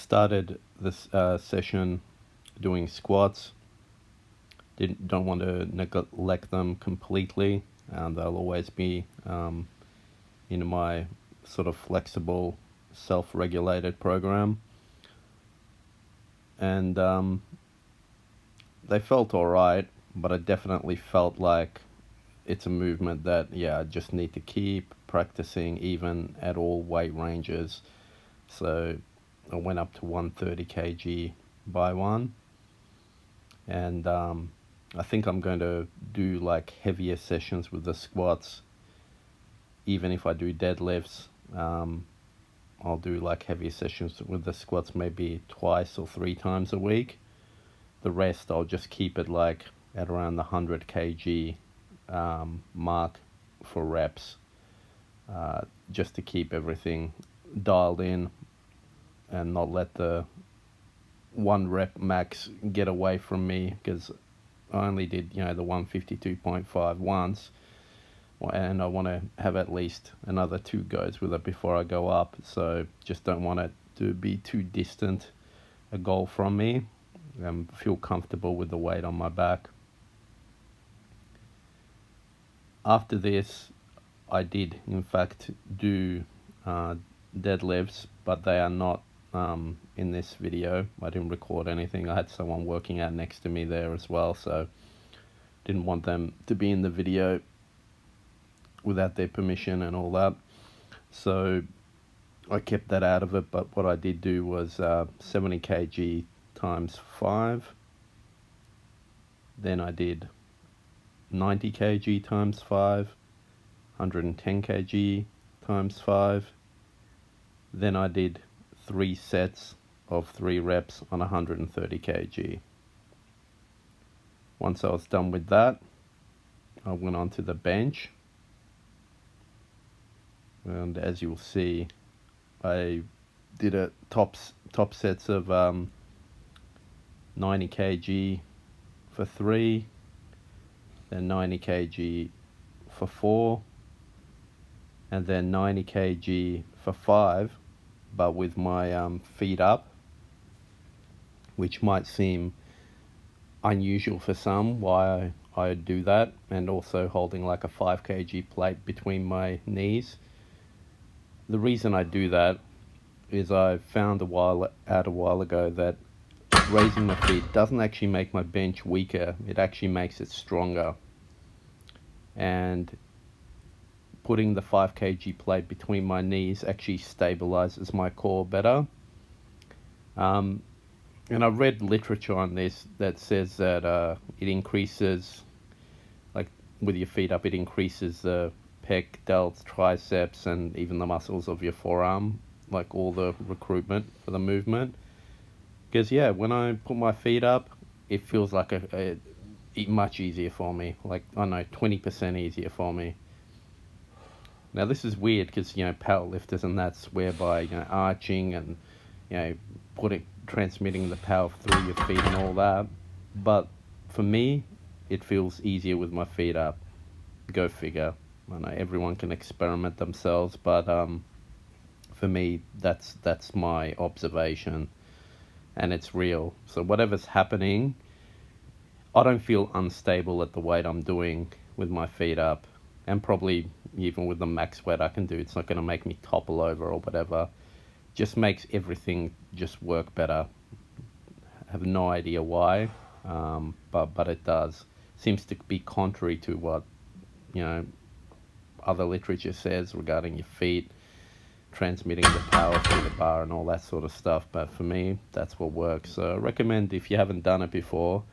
started this session doing squats. Don't want to neglect them completely, and they'll always be in my sort of flexible, self-regulated program. And they felt all right, but I definitely felt like it's a movement that, I just need to keep practicing even at all weight ranges. So I went up to 130 kg by one, and I think I'm going to do like heavier sessions with the squats. Even if I do deadlifts, I'll do like heavier sessions with the squats maybe twice or three times a week. The rest I'll just keep it like at around the 100 kg mark for reps, just to keep everything dialed in and not let the one rep max get away from me, because I only did the 152.5 once, and I want to have at least another two goes with it before I go up. So just don't want it to be too distant a goal from me, and feel comfortable with the weight on my back. After this, I did in fact do deadlifts, but they are not in this video. I didn't record anything. I had someone working out next to me there as well, so didn't want them to be in the video without their permission and all that. So I kept that out of it, but what I did do was 70 kg times 5. Then I did 90 kg times 5, 110 kg times 5. Then I did 3 sets of 3 reps on 130 kg. Once I was done with that, I went on to the bench, and as you'll see, I did a top sets of 90 kg for 3, then 90 kg for 4, and then 90 kg for 5, but with my feet up, which might seem unusual for some why I do that, and also holding like a 5 kg plate between my knees. The reason I do that is I found a while ago that raising my feet doesn't actually make my bench weaker, it actually makes it stronger. And putting the 5 kg plate between my knees actually stabilizes my core better. And I've read literature on this that says that it increases, like with your feet up, it increases the pec, delts, triceps, and even the muscles of your forearm, like all the recruitment for the movement. Because when I put my feet up, it feels like a much easier for me, like I don't know, 20% easier for me. Now this is weird because powerlifters and that swear by arching and transmitting the power through your feet and all that, but for me it feels easier with my feet up. Go figure. I know everyone can experiment themselves, but for me that's my observation, and it's real. So whatever's happening, I don't feel unstable at the weight I'm doing with my feet up, and probably even with the max weight I can do, it's not going to make me topple over or whatever. Just makes everything just work better. I have no idea why, but it does. Seems to be contrary to what other literature says regarding your feet transmitting the power through the bar and all that sort of stuff. But for me, that's what works. So I recommend, if you haven't done it before,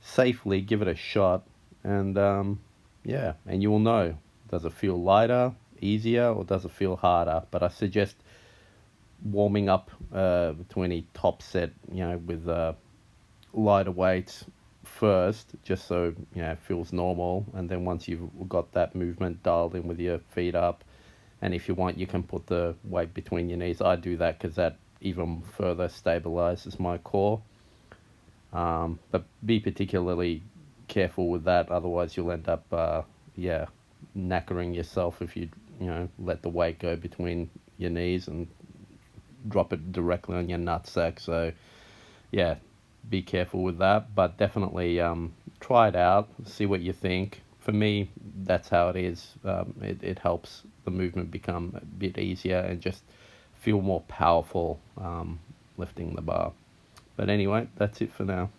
safely give it a shot, and and you will know, does it feel lighter, easier, or does it feel harder? But I suggest warming up to any top set with lighter weights first, just so it feels normal, and then once you've got that movement dialed in with your feet up, and if you want, you can put the weight between your knees. I do that because that even further stabilizes my core. But be particularly careful with that, otherwise you'll end up knackering yourself if you let the weight go between your knees and drop it directly on your nutsack. So yeah, be careful with that, but definitely try it out, see what you think. For me, that's how it is. It helps the movement become a bit easier and just feel more powerful lifting the bar. But anyway, that's it for now.